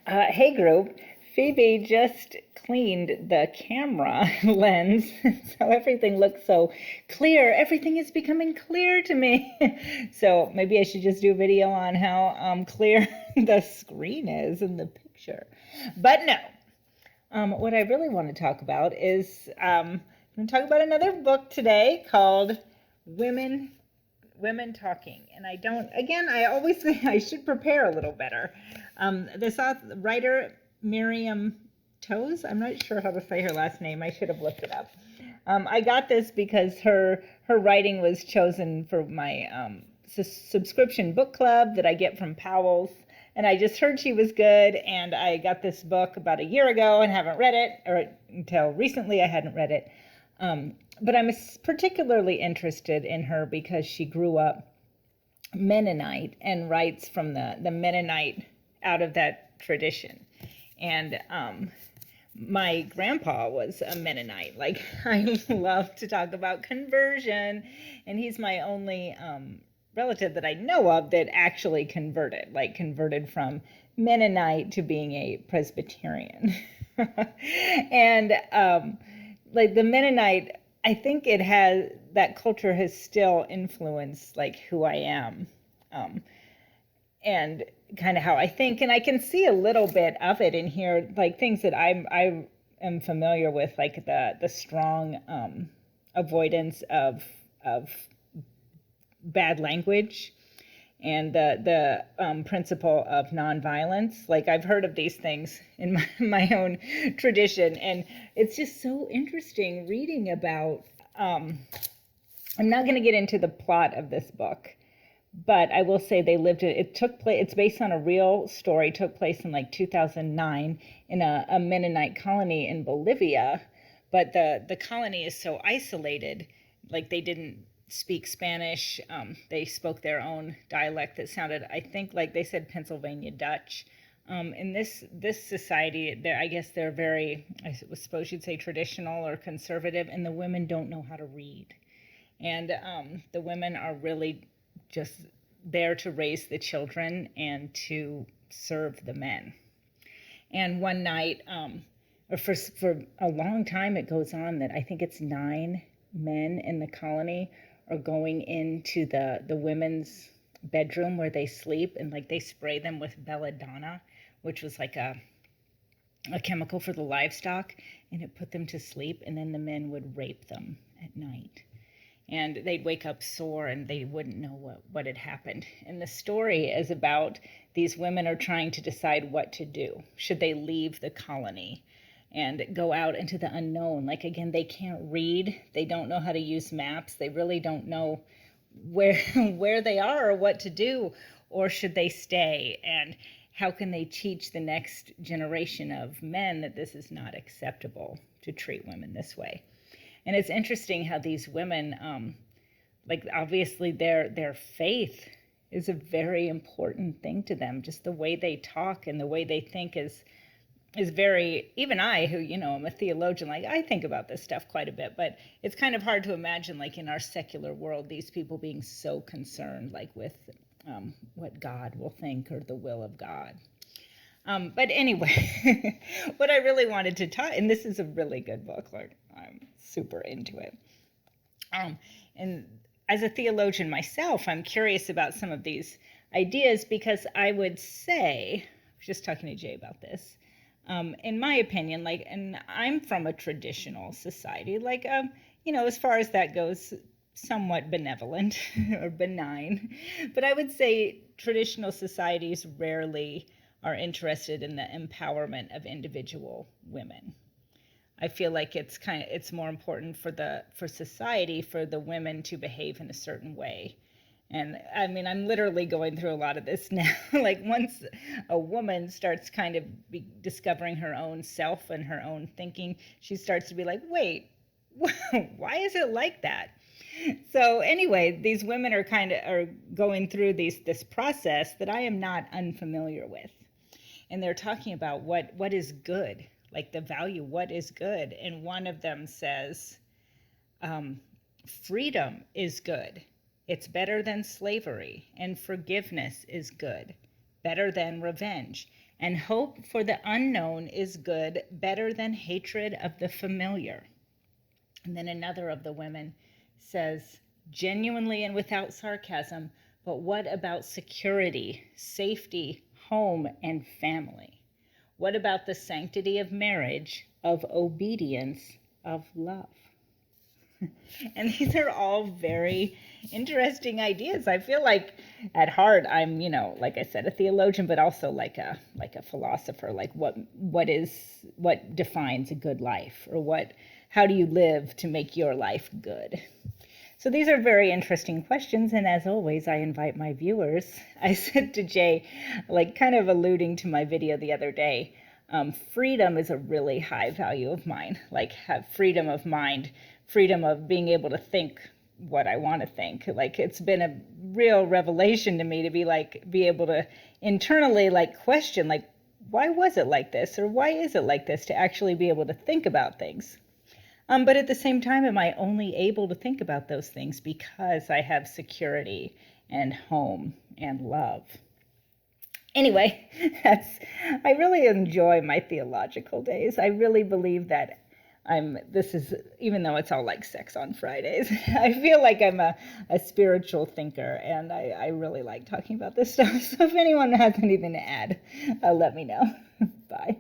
Hey group, Phoebe just cleaned the camera lens, so everything looks so clear. Everything is becoming clear to me. So maybe I should just do a video on how clear the screen is in the picture. But no, what I really want to talk about is I'm going to talk about another book today called Women Women Talking. And I don't, again, I always think I should prepare a little better. This writer, Miriam Toews, I'm not sure how to say her last name. I should have looked it up. I got this because her writing was chosen for my subscription book club that I get from Powell's. And I just heard she was good, and I got this book about a year ago and haven't read it, or until recently I hadn't read it. But I'm particularly interested in her because she grew up Mennonite and writes from the Mennonite out of that tradition. And my grandpa was a Mennonite. Like, I love to talk about conversion, and he's my only relative that I know of that actually converted, like converted from Mennonite to being a Presbyterian. And like the Mennonite, I think it has, that culture has still influenced like who I am, and kind of how I think, and I can see a little bit of it in here, like things that I am familiar with, like the strong avoidance of bad language, and the principle of nonviolence. Like, I've heard of these things in my own tradition, and it's just so interesting reading about. I'm not going to get into the plot of this book, but I will say they lived it. It took place. It's based on a real story. Took place in like 2009 in a Mennonite colony in Bolivia, but the colony is so isolated. Like, they didn't speak Spanish. They spoke their own dialect that sounded, I think, like they said Pennsylvania Dutch. In this society, I guess they're very, I suppose you'd say, traditional or conservative, and the women don't know how to read. And the women are really just there to raise the children and to serve the men. And one night, or for a long time, it goes on that I think it's 9 men in the colony are going into the women's bedroom where they sleep, and like they spray them with belladonna, which was like a chemical for the livestock, and it put them to sleep, and then the men would rape them at night. And they'd wake up sore and they wouldn't know what had happened. And the story is about these women are trying to decide what to do. Should they leave the colony and go out into the unknown? Like, again, they can't read. They don't know how to use maps. They really don't know where they are or what to do. Or should they stay? And how can they teach the next generation of men that this is not acceptable to treat women this way? And it's interesting how these women, like, obviously their faith is a very important thing to them. Just the way they talk and the way they think is very, even I, who, I'm a theologian, like, I think about this stuff quite a bit, but it's kind of hard to imagine, like, in our secular world, these people being so concerned, like, with what God will think or the will of God. But anyway, what I really wanted to talk, and this is a really good book, like, I'm super into it. And as a theologian myself, I'm curious about some of these ideas because I would say, I was just talking to Jay about this, in my opinion, like, and I'm from a traditional society, like, as far as that goes, somewhat benevolent or benign, but I would say traditional societies rarely are interested in the empowerment of individual women. I feel like it's more important for society for the women to behave in a certain way. And I mean, I'm literally going through a lot of this now. Like, once a woman starts kind of discovering her own self and her own thinking, she starts to be like, wait, why is it like that? So anyway, these women are going through this process that I am not unfamiliar with. And they're talking about what is good, like the value, what is good. And one of them says, freedom is good. It's better than slavery, and forgiveness is good. better than revenge, and hope for the unknown is good, better than hatred of the familiar. And then another of the women says, genuinely and without sarcasm, but what about security, safety, home, and family? What about the sanctity of marriage, of obedience, of love? And these are all very interesting ideas. I feel like at heart I'm, like I said, a theologian, but also like a philosopher. Like what defines a good life, or how do you live to make your life good? So these are very interesting questions, and as always, I invite my viewers. I said to Jay, like kind of alluding to my video the other day, freedom is a really high value of mine. Like have freedom of mind, freedom of being able to think what I want to think. Like it's been a real revelation to me to be able to internally question, why was it like this, or why is it like this, to actually be able to think about things. But at the same time, am I only able to think about those things because I have security and home and love? Anyway, I really enjoy my theological days. I really believe that even though it's all like sex on Fridays, I feel like I'm a spiritual thinker, and I really like talking about this stuff. So if anyone has anything to add, let me know. Bye.